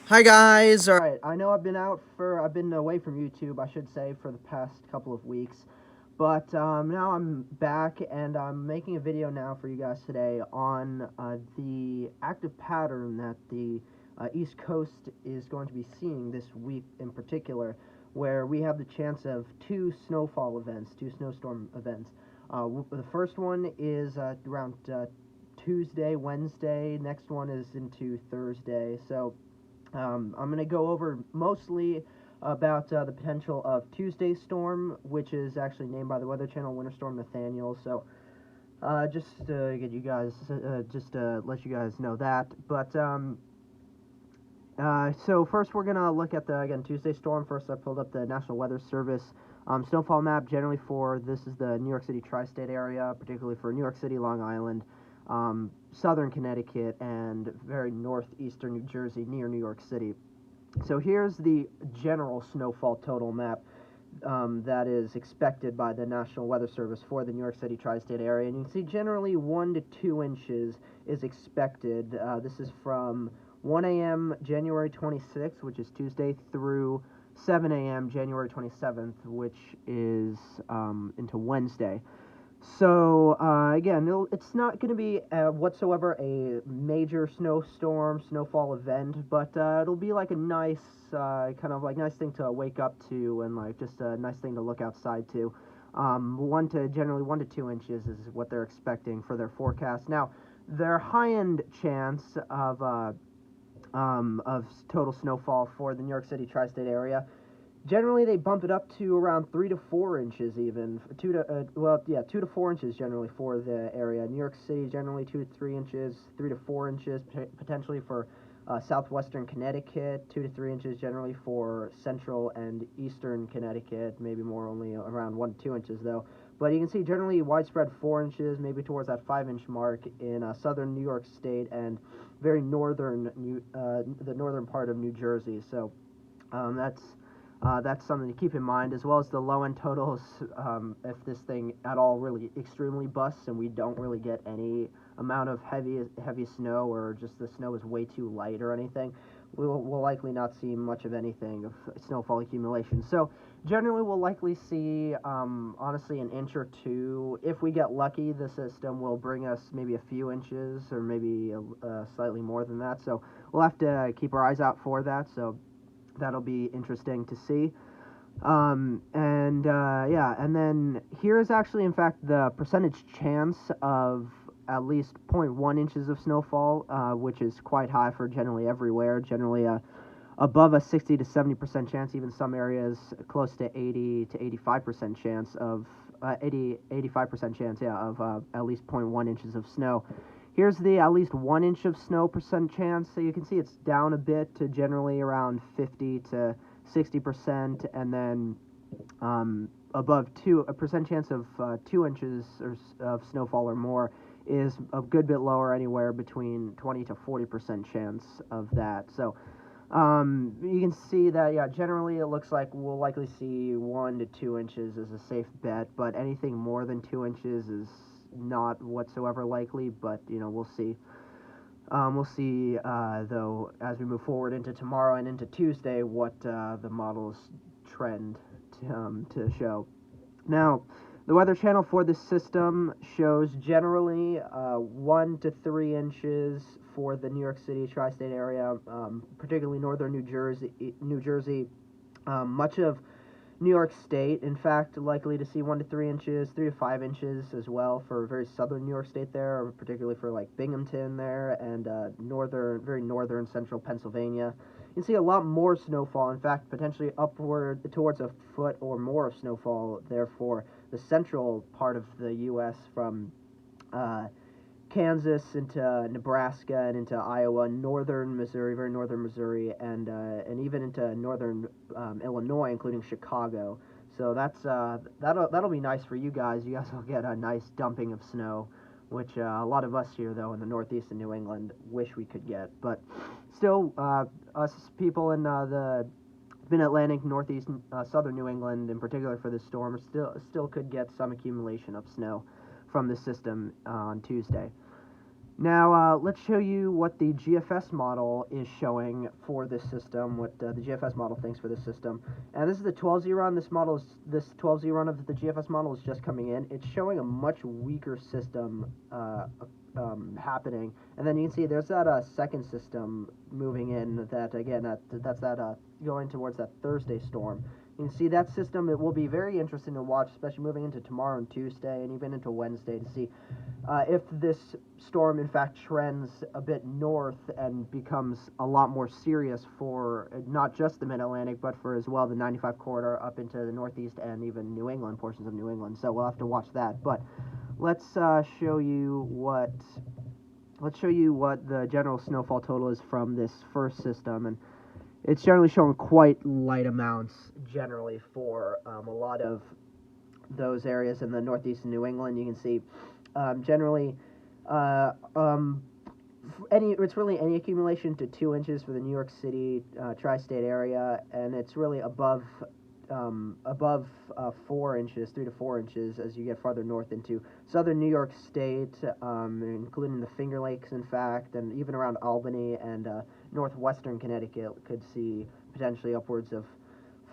Hi guys. All right, I know I've been away from YouTube, I should say, for the past couple of weeks, but now I'm back and I'm making a video now for you guys today on the active pattern that the East Coast is going to be seeing this week in particular, where we have the chance of two snowfall events, two snowstorm events. The first one is around Tuesday, Wednesday. Next one is into Thursday. So I'm going to go over mostly about the potential of Tuesday's storm, which is actually named by the Weather Channel Winter Storm Nathaniel. So just to get you guys, just to let you guys know that. So first we're gonna look at the again Tuesday storm. First, I pulled up the National Weather Service snowfall map. Generally, for this is the New York City tri-state area, particularly for New York City, Long Island, southern Connecticut, and very northeastern New Jersey near New York City. So here's the general snowfall total map that is expected by the National Weather Service for the New York City tri-state area. And you can see generally 1 to 2 inches is expected. This is from 1 a.m. January 26th, which is Tuesday, through 7 a.m. January 27th, which is into Wednesday. So again, it's not going to be whatsoever a major snowstorm, snowfall event, but it'll be like a nice, kind of like nice thing to wake up to, and like just a nice thing to look outside to. Generally 1 to 2 inches is what they're expecting for their forecast. Now, their high-end chance of total snowfall for the New York City tri-state area. Generally, they bump it up to around 3 to 4 inches, even 2 to 4 inches generally for the area. New York City generally 2 to 3 inches, 3 to 4 inches potentially for southwestern Connecticut, 2 to 3 inches generally for central and eastern Connecticut. Maybe more, only around 1 to 2 inches though. But you can see generally widespread 4 inches, maybe towards that 5 inch mark in southern New York State and very the northern part of New Jersey. So that's something to keep in mind, as well as the low end totals. If this thing at all really extremely busts and we don't really get any amount of heavy snow, or just the snow is way too light or anything, we'll likely not see much of anything of snowfall accumulation. So generally we'll likely see honestly an inch or two. If we get lucky, the system will bring us maybe a few inches, or maybe slightly more than that. So we'll have to keep our eyes out for that. So that'll be interesting to see. Yeah, and then here is actually, in fact, the percentage chance of at least zero point 0.1 inches of snowfall, which is quite high for generally everywhere. Generally, above a 60 to 70% chance, even some areas close to 80 to 85% chance of 85% chance, yeah, of at least zero point 0.1 inches of snow. Here's the at least 1 inch of snow percent chance. So you can see it's down a bit to generally around 50 to 60%, and then above a percent chance of 2 inches of snowfall or more is a good bit lower, anywhere between 20 to 40% chance of that. So you can see that, yeah, generally it looks like we'll likely see 1 to 2 inches as a safe bet, but anything more than 2 inches is not whatsoever likely. But we'll see. We'll see, though, as we move forward into tomorrow and into Tuesday, what the models trend to show. Now, the Weather Channel for this system shows generally 1 to 3 inches for the New York City tri-state area, particularly northern New Jersey, much of New York State, in fact, likely to see 1 to 3 inches, 3 to 5 inches as well for very southern New York State there, particularly for like Binghamton there, and very northern central Pennsylvania. You can see a lot more snowfall, in fact, potentially upward towards a foot or more of snowfall, therefore, the central part of the U.S. from uh, Kansas into Nebraska and into Iowa, northern Missouri, very northern Missouri, and even into northern Illinois, including Chicago. So that'll be nice for you guys. You guys will get a nice dumping of snow, which a lot of us here, though, in the Northeast and New England wish we could get. But still, us people in the Mid-Atlantic, Northeast, Southern New England, in particular for this storm, still could get some accumulation of snow from the system on Tuesday. Now, let's show you what the GFS model is showing for this system, what the GFS model thinks for this system. And this is the 12Z run. This 12Z run of the GFS model is just coming in. It's showing a much weaker system happening. And then you can see there's that second system moving in that, again, that's that going towards that Thursday storm. You can see that system, it will be very interesting to watch, especially moving into tomorrow and Tuesday and even into Wednesday to see if this storm in fact trends a bit north and becomes a lot more serious for not just the Mid-Atlantic, but for as well the 95 corridor up into the Northeast and even New England, portions of New England. So we'll have to watch that. But let's show you what the general snowfall total is from this first system, and it's generally showing quite light amounts generally for a lot of those areas in the Northeast and New England. You can see generally it's really any accumulation to 2 inches for the New York City tri-state area, and it's really above 4 inches, 3 to 4 inches, as you get farther north into southern New York State, including the Finger Lakes, in fact, and even around Albany and northwestern Connecticut could see potentially upwards of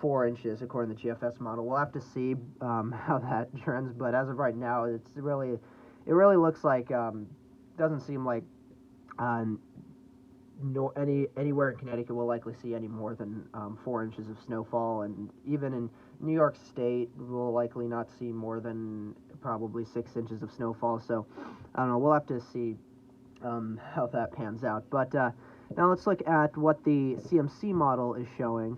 4 inches according to the GFS model. We'll have to see how that trends, but as of right now, it really looks like doesn't seem like anywhere in Connecticut will likely see any more than 4 inches of snowfall, and even in New York State we'll likely not see more than probably 6 inches of snowfall. So I don't know, we'll have to see how that pans out. But now let's look at what the CMC model is showing.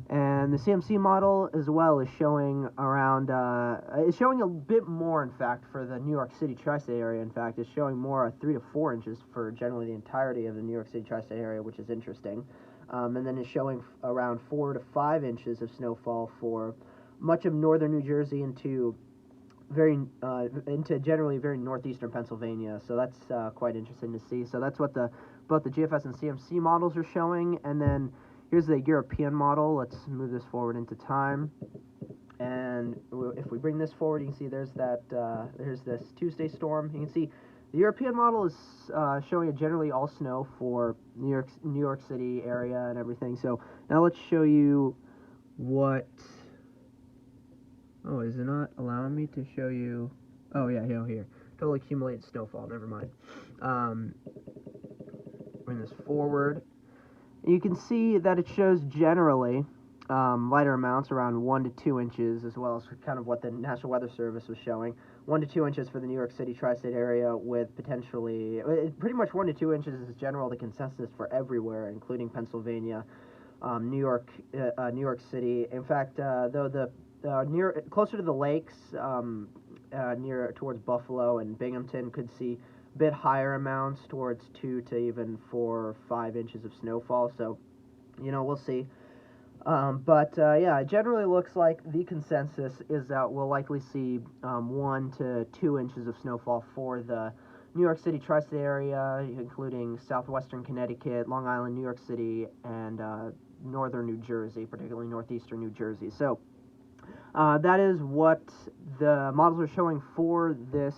And the CMC model as well is showing around, it's showing a bit more, in fact, for the New York City tri-state area. In fact, it's showing more 3 to 4 inches for generally the entirety of the New York City tri-state area, which is interesting. And then it's showing around 4 to 5 inches of snowfall for much of northern New Jersey into generally very northeastern Pennsylvania. So that's quite interesting to see. So that's what both the GFS and CMC models are showing. And then here's the European model. Let's move this forward into time. And if we bring this forward, you can see there's this Tuesday storm. You can see the European model is showing a generally all snow for New York City area and everything. So now let's show you what. Oh, is it not allowing me to show you? Oh yeah, here. Total accumulated snowfall. Never mind. Bring this forward. You can see that it shows generally lighter amounts, around 1 to 2 inches, as well as kind of what the National Weather Service was showing. 1 to 2 inches for the New York City tri-state area, with potentially, pretty much 1 to 2 inches is general the consensus for everywhere, including Pennsylvania, New York City. In fact, though closer to the lakes, near towards Buffalo and Binghamton, could see bit higher amounts towards 2 to even 4 or 5 inches of snowfall. So, we'll see. Yeah, it generally looks like the consensus is that we'll likely see 1 to 2 inches of snowfall for the New York City tri-state area, including southwestern Connecticut, Long Island, New York City, and northern New Jersey, particularly northeastern New Jersey. So that is what the models are showing for this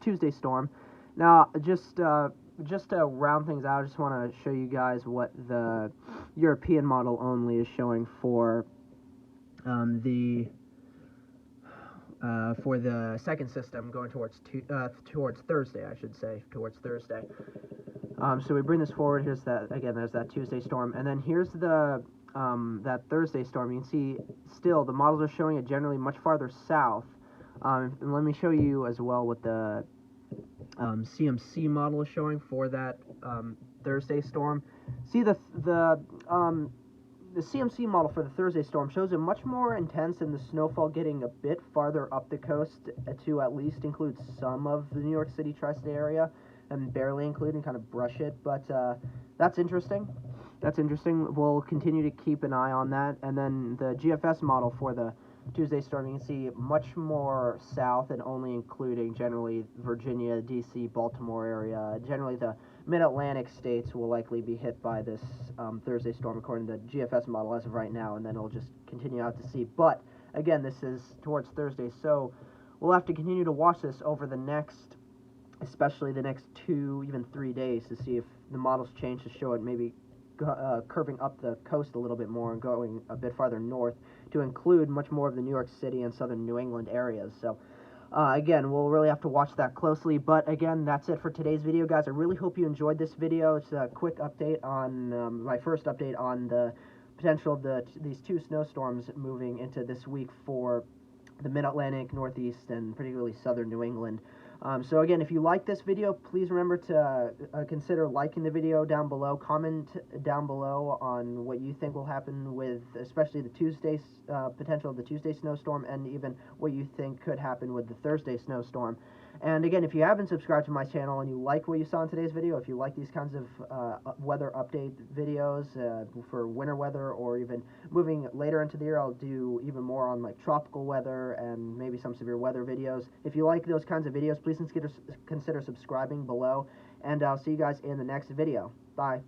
Tuesday storm. Now, just to round things out, I just want to show you guys what the European model only is showing for the second system going towards Thursday, I should say, towards Thursday. So we bring this forward. Here's there's that Tuesday storm, and then here's the that Thursday storm. You can see still the models are showing it generally much farther south. And let me show you as well what the CMC model is showing for that Thursday storm. See the CMC model for the Thursday storm shows it much more intense, and the snowfall getting a bit farther up the coast to at least include some of the New York City tri-state area, and barely include and kind of brush it. But that's interesting. We'll continue to keep an eye on that. And then the GFS model for the Tuesday storm, you can see much more south and only including generally Virginia, D.C., Baltimore area. Generally the mid-Atlantic states will likely be hit by this Thursday storm according to the GFS model as of right now, and then it'll just continue out to sea. But again, this is towards Thursday, so we'll have to continue to watch this over the next especially the next 2, even 3 days, to see if the models change to show it maybe curving up the coast a little bit more and going a bit farther north to include much more of the New York City and southern New England areas. So again, we'll really have to watch that closely. But again, that's it for today's video, guys. I really hope you enjoyed this video. It's a quick update on my first update on the potential of these 2 snowstorms moving into this week for the Mid-Atlantic, Northeast, and particularly southern New England. So again, if you like this video, please remember to consider liking the video down below. Comment down below on what you think will happen with, especially the Tuesday potential of the Tuesday snowstorm, and even what you think could happen with the Thursday snowstorm. And again, if you haven't subscribed to my channel and you like what you saw in today's video, if you like these kinds of weather update videos for winter weather, or even moving later into the year, I'll do even more on like tropical weather and maybe some severe weather videos. If you like those kinds of videos, please consider subscribing below, and I'll see you guys in the next video. Bye.